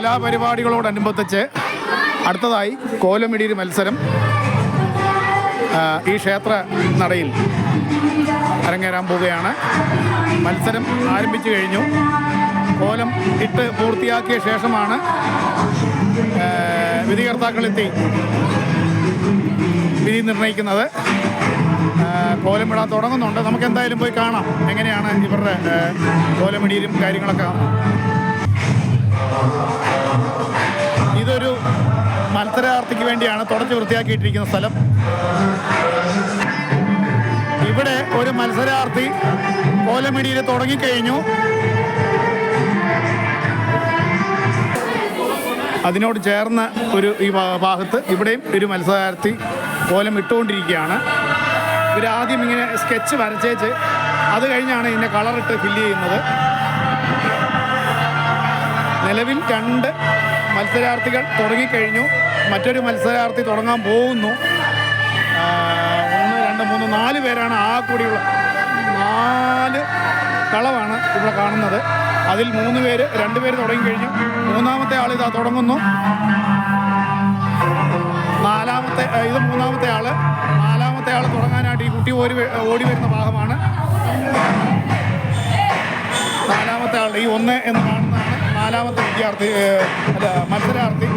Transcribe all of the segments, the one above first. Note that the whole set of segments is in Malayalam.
കലാപരിപാടികളോടനുബന്ധിച്ച് അടുത്തതായി കോലമിടിയിൽ മത്സരം ഈ ക്ഷേത്ര നടയിൽ അരങ്ങേറാൻ പോവുകയാണ്. മത്സരം ആരംഭിച്ചു കഴിഞ്ഞു. കോലം ഇട്ട് പൂർത്തിയാക്കിയ ശേഷമാണ് വിധികർത്താക്കളെത്തി വിധി നിർണ്ണയിക്കുന്നത്. കോലമിടാൻ തുടങ്ങുന്നുണ്ട്. നമുക്ക് എന്തായാലും പോയി കാണാം എങ്ങനെയാണ് ഇവരുടെ കോലമിടിയിലും കാര്യങ്ങളൊക്കെ. ഇതൊരു മത്സരാർത്ഥിക്ക് വേണ്ടിയാണ് തുടച്ച് വൃത്തിയാക്കിയിട്ടിരിക്കുന്ന സ്ഥലം. ഇവിടെ ഒരു മത്സരാർത്ഥി കോലമിടിയിൽ തുടങ്ങിക്കഴിഞ്ഞു. അതിനോട് ചേർന്ന ഈ ഭാഗത്ത് ഇവിടെയും ഒരു മത്സരാർത്ഥി കോലം ഇട്ടുകൊണ്ടിരിക്കുകയാണ്. ഇവരാദ്യം ഇങ്ങനെ സ്കെച്ച് വരച്ചേച്ച് അത് കഴിഞ്ഞാണ് ഇതിൻ്റെ കളറിട്ട് ഫില്ല് ചെയ്യുന്നത്. നിലവിൽ 2 മത്സരാർത്ഥികൾ തുടങ്ങിക്കഴിഞ്ഞു. മറ്റൊരു മത്സരാർത്ഥി തുടങ്ങാൻ പോകുന്നു. 1, 2, 3, 4 പേരാണ് ആ കൂടിയുള്ള 4 കളവാണ് ഇവിടെ കാണുന്നത്. അതിൽ 3 പേര് 2 പേര് തുടങ്ങിക്കഴിഞ്ഞു. മൂന്നാമത്തെ ആൾ ഇതാ തുടങ്ങുന്നു. ഇത് മൂന്നാമത്തെ ആള്. 4ാമത്തെ ആൾ തുടങ്ങാനായിട്ട് ഈ കുട്ടി ഓടി വരുന്ന ഭാഗമാണ്. 4ാമത്തെ ആൾ ഈ 1 എന്ന് കാണുന്നതാണ് 4ാമത്തെ മത്സരാർത്ഥി.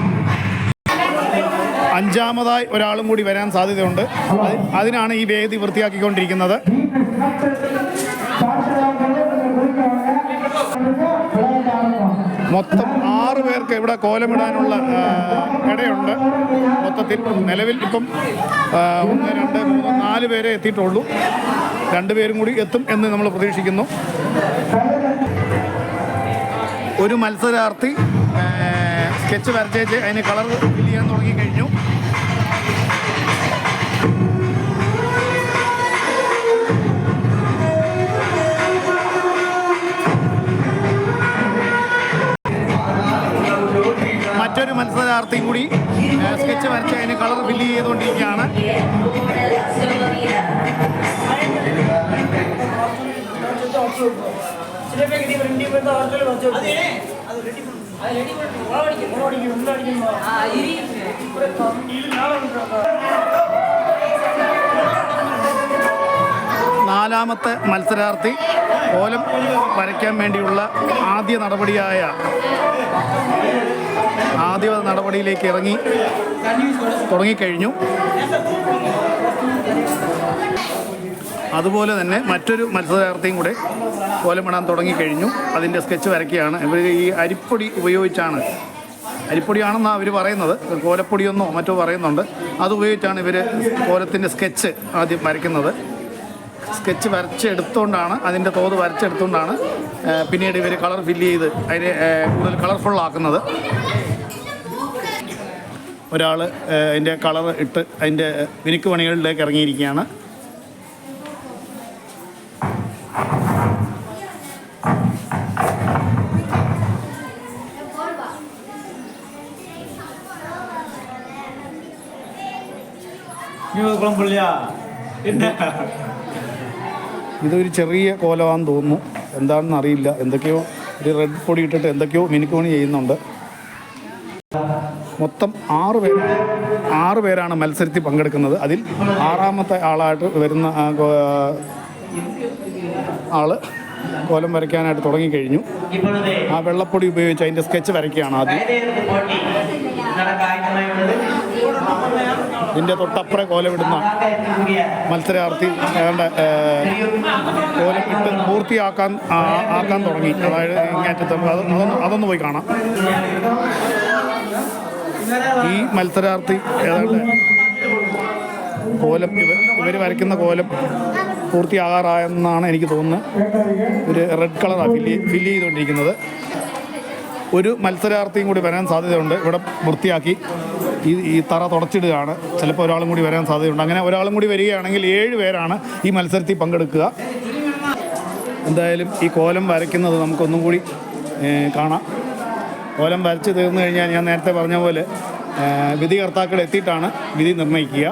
5ാമതായി ഒരാളും കൂടി വരാൻ സാധ്യതയുണ്ട്. അതിനാണ് ഈ വേദി വൃത്തിയാക്കിക്കൊണ്ടിരിക്കുന്നത്. മൊത്തം 6 പേർക്ക് ഇവിടെ കോലമിടാനുള്ള ഇടയുണ്ട്. മൊത്തത്തിൽ നിലവിൽ ഇപ്പം 1, 2, 3, 4 പേരെ എത്തിയിട്ടുള്ളൂ. 2 പേരും കൂടി എത്തും എന്ന് നമ്മൾ പ്രതീക്ഷിക്കുന്നു. ഒരു മത്സരാർത്ഥി സ്കെച്ച് വരച്ചേച്ച് അതിന് കളർ ഫില്ല് ചെയ്യാൻ തുടങ്ങിക്കഴിഞ്ഞു. മറ്റൊരു മത്സരാർത്ഥിയും കൂടി സ്കെച്ച് വരച്ച് അതിന് കളർ ഫില്ല് ചെയ്തുകൊണ്ടിരിക്കുകയാണ്. നാലാമത്തെ മത്സരാർത്ഥി കോലം വരയ്ക്കാൻ വേണ്ടിയുള്ള ആദ്യ നടപടിയിലേക്ക് തുടങ്ങിക്കഴിഞ്ഞു. അതുപോലെ തന്നെ മറ്റൊരു മത്സരാർത്ഥിയും കൂടെ കോലമിടാൻ തുടങ്ങിക്കഴിഞ്ഞു. അതിൻ്റെ സ്കെച്ച് വരയ്ക്കുകയാണ്. ഇവർ ഈ അരിപ്പൊടി ഉപയോഗിച്ചാണ്, അരിപ്പൊടിയാണെന്നാണ് അവർ പറയുന്നത്, കോലപ്പൊടിയൊന്നോ മറ്റോ പറയുന്നുണ്ട്. അതുപയോഗിച്ചാണ് ഇവർ കോലത്തിൻ്റെ സ്കെച്ച് ആദ്യം വരയ്ക്കുന്നത്. സ്കെച്ച് വരച്ചെടുത്തുകൊണ്ടാണ്, അതിൻ്റെ തോത് വരച്ചെടുത്തുകൊണ്ടാണ് പിന്നീട് ഇവർ കളർ ഫില്ല് ചെയ്ത് അതിനെ കൂടുതൽ കളർഫുള്ളാക്കുന്നത്. ഒരാൾ അതിൻ്റെ കളർ ഇട്ട് അതിൻ്റെ മിനുക്ക് പണികളിലേക്ക് ഇറങ്ങിയിരിക്കുകയാണ്. ഇതൊരു ചെറിയ കോലമാണെന്ന് തോന്നുന്നു. എന്താണെന്ന് അറിയില്ല. എന്തൊക്കെയോ ഒരു റെഡ് പൊടി ഇട്ടിട്ട് എന്തൊക്കെയോ മിനുക്ക് പണി ചെയ്യുന്നുണ്ട്. മൊത്തം 6 പേരാണ് മത്സരത്തിൽ പങ്കെടുക്കുന്നത്. അതിൽ 6ാമത്തെ ആളായിട്ട് വരുന്ന ആള് കോലം വരയ്ക്കാനായിട്ട് തുടങ്ങിക്കഴിഞ്ഞു. ആ വെള്ളപ്പൊടി ഉപയോഗിച്ച് അതിൻ്റെ സ്കെച്ച് വരയ്ക്കുകയാണ് ആദ്യം. ഇതിൻ്റെ തൊട്ടപ്പുറം കോലമിടുന്ന മത്സരാർത്ഥി കോലം ഇട്ട് പൂർത്തിയാക്കാൻ തുടങ്ങി. അതായത് ഇങ്ങേറ്റത്ത് അതൊന്ന് പോയി കാണാം. ഈ മത്സരാർത്ഥി ഏതാണ്ട് കോലം ഇവർ വരയ്ക്കുന്ന കോലം പൂർത്തിയാകാറായെന്നാണ് എനിക്ക് തോന്നുന്നത്. ഒരു റെഡ് കളറാണ് ഫില്ല് ചെയ്തുകൊണ്ടിരിക്കുന്നത്. ഒരു മത്സരാർത്ഥിയും കൂടി വരാൻ സാധ്യതയുണ്ട്. ഇവിടെ വൃത്തിയാക്കി ഈ തറ തുടച്ചിടുകയാണ്. ചിലപ്പോൾ ഒരാളും കൂടി വരാൻ സാധ്യതയുണ്ട്. അങ്ങനെ ഒരാളും കൂടി വരികയാണെങ്കിൽ 7 പേരാണ് ഈ മത്സരത്തിൽ പങ്കെടുക്കുക. എന്തായാലും ഈ കോലം വരയ്ക്കുന്നത് നമുക്കൊന്നും കൂടി കാണാം. കോലം വരച്ച് തീർന്നു കഴിഞ്ഞാൽ ഞാൻ നേരത്തെ പറഞ്ഞ പോലെ വിധികർത്താക്കൾ എത്തിയിട്ടാണ് വിധി നിർണ്ണയിക്കുക.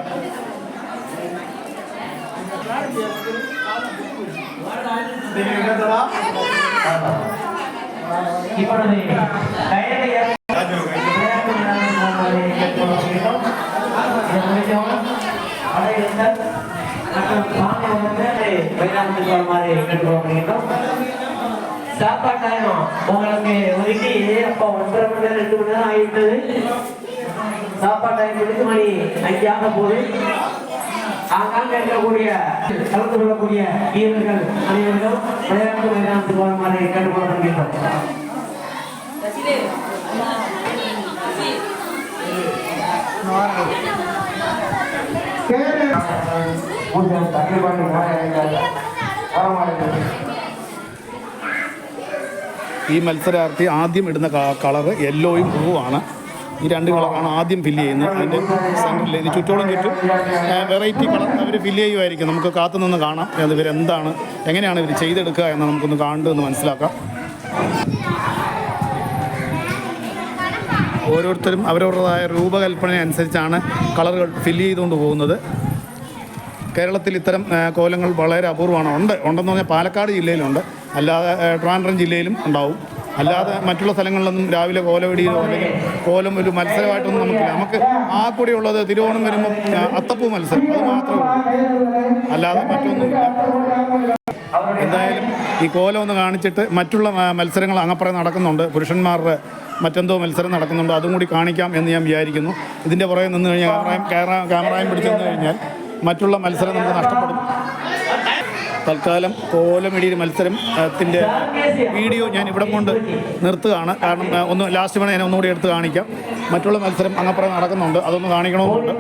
சாப்பாட்டாயம் உங்களுக்கு ஒதுக்கி அப்போ 1:30 மணி நேரம் 2 மணி நேரம் ஆகிவிட்டது. சாப்பாட்டாயம் முடித்து மணி 5 ஆக போது. ஆங்காங்க இருக்கக்கூடிய கலந்து கொள்ளக்கூடிய வீரர்கள் அனைவரும் விளையாட்டு மைதானத்துக்கு வருமாறு கேட்டுக்கொள்கின்றோம். ഈ മത്സരാർത്ഥി ആദ്യം ഇടുന്ന കളറ് യെല്ലോയും ബ്ലൂവാണ്. ഈ രണ്ട് കളറാണ് ആദ്യം ഫില്ല് ചെയ്യുന്നത്. അതിൻ്റെ സെൻറ്ററിൽ ഇത് ചുറ്റോളം ചുറ്റും വെറൈറ്റി കളർ അവർ ഫില്ല് ചെയ്യുമായിരിക്കും. നമുക്ക് കാത്തുനിന്ന് കാണാം അത് ഇവരെന്താണ് എങ്ങനെയാണ് ഇവർ ചെയ്തെടുക്കുക എന്ന് നമുക്കൊന്ന് കണ്ടെന്ന് മനസ്സിലാക്കാം. ഓരോരുത്തരും അവരവരുടേതായ രൂപകൽപ്പന അനുസരിച്ചാണ് കളറുകൾ ഫില്ല് ചെയ്തുകൊണ്ട് പോകുന്നത്. കേരളത്തിൽ ഇത്തരം കോലങ്ങൾ വളരെ അപൂർവമാണ്. ഉണ്ടെന്ന് പറഞ്ഞാൽ പാലക്കാട് ജില്ലയിലുണ്ട്, അല്ലാതെ ട്രിവാൻഡ്രം ജില്ലയിലും ഉണ്ടാവും. അല്ലാതെ മറ്റുള്ള സ്ഥലങ്ങളിലൊന്നും രാവിലെ കോലവെടിയോ അല്ലെങ്കിൽ കോലം ഒരു മത്സരമായിട്ടൊന്നും നമുക്കില്ല. നമുക്ക് ആ കൂടെ ഉള്ളത് തിരുവോണം വരുമ്പോൾ അത്തപ്പൂ മത്സരം, അത് മാത്രമേ ഉള്ളൂ, അല്ലാതെ മറ്റൊന്നുമില്ല. എന്തായാലും ഈ കോലം ഒന്ന് കാണിച്ചിട്ട് മറ്റുള്ള മത്സരങ്ങൾ അങ്ങപ്പുറം നടക്കുന്നുണ്ട്. പുരുഷന്മാരുടെ മറ്റെന്തോ മത്സരം നടക്കുന്നുണ്ട്, അതും കൂടി കാണിക്കാം എന്ന് ഞാൻ വിചാരിക്കുന്നു. ഇതിൻ്റെ പുറകെ നിന്ന് കഴിഞ്ഞാൽ ക്യാമറയും പിടിച്ചു നിന്ന് കഴിഞ്ഞാൽ മറ്റുള്ള മത്സരം നമുക്ക് നഷ്ടപ്പെടും. തൽക്കാലം കോലമിടിയിൽ മത്സരത്തിൻ്റെ വീഡിയോ ഞാൻ ഇവിടെ കൊണ്ട് നിർത്തുകയാണ്. കാരണം ഒന്ന് ലാസ്റ്റ് വേണം ഞാൻ ഒന്നുകൂടി എടുത്ത് കാണിക്കാം. മറ്റുള്ള മത്സരം അങ്ങപ്പുറം നടക്കുന്നുണ്ട്, അതൊന്ന് കാണിക്കണമെന്നുണ്ട്.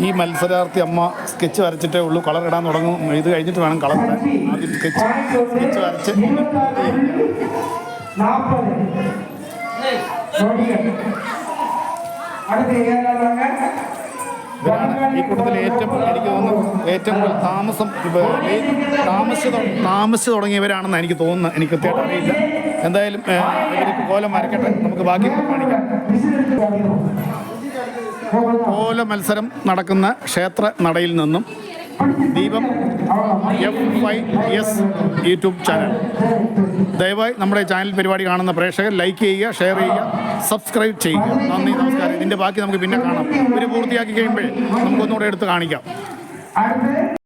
ഈ മത്സരാർത്ഥി അമ്മ സ്കെച്ച് വരച്ചിട്ടേ ഉള്ളൂ, കളർ ഇടാൻ തുടങ്ങും. ഇത് കഴിഞ്ഞിട്ട് വേണം കളർ ഇടാൻ. ആദ്യം സ്കെച്ച് വരച്ച് ഇവരാണ് ഈ കൂട്ടത്തിൽ എനിക്ക് തോന്നുന്നു ഏറ്റവും കൂടുതൽ താമസിച്ച് തുടങ്ങിയവരാണെന്ന് എനിക്ക് തോന്നുന്നത്. എനിക്ക് കൃത്യമായിട്ട് അറിയില്ല. എന്തായാലും ഇവർക്ക് കോലം വരയ്ക്കട്ടെ, നമുക്ക് ബാക്കി കാണിക്കാം. കോല മത്സരം നടക്കുന്ന ക്ഷേത്ര നടയിൽ നിന്നും ദീപം FIS യൂട്യൂബ് ചാനൽ. ദയവായി നമ്മുടെ ചാനൽ പരിപാടി കാണുന്ന പ്രേക്ഷകർ ലൈക്ക് ചെയ്യുക, ഷെയർ ചെയ്യുക, സബ്സ്ക്രൈബ് ചെയ്യുക. നന്ദി, നമസ്കാരം. ഇതിൻ്റെ ബാക്കി നമുക്ക് പിന്നെ കാണാം. ഇവർ പൂർത്തിയാക്കി കഴിയുമ്പോഴേ നമുക്കൊന്നുകൂടെ എടുത്ത് കാണിക്കാം.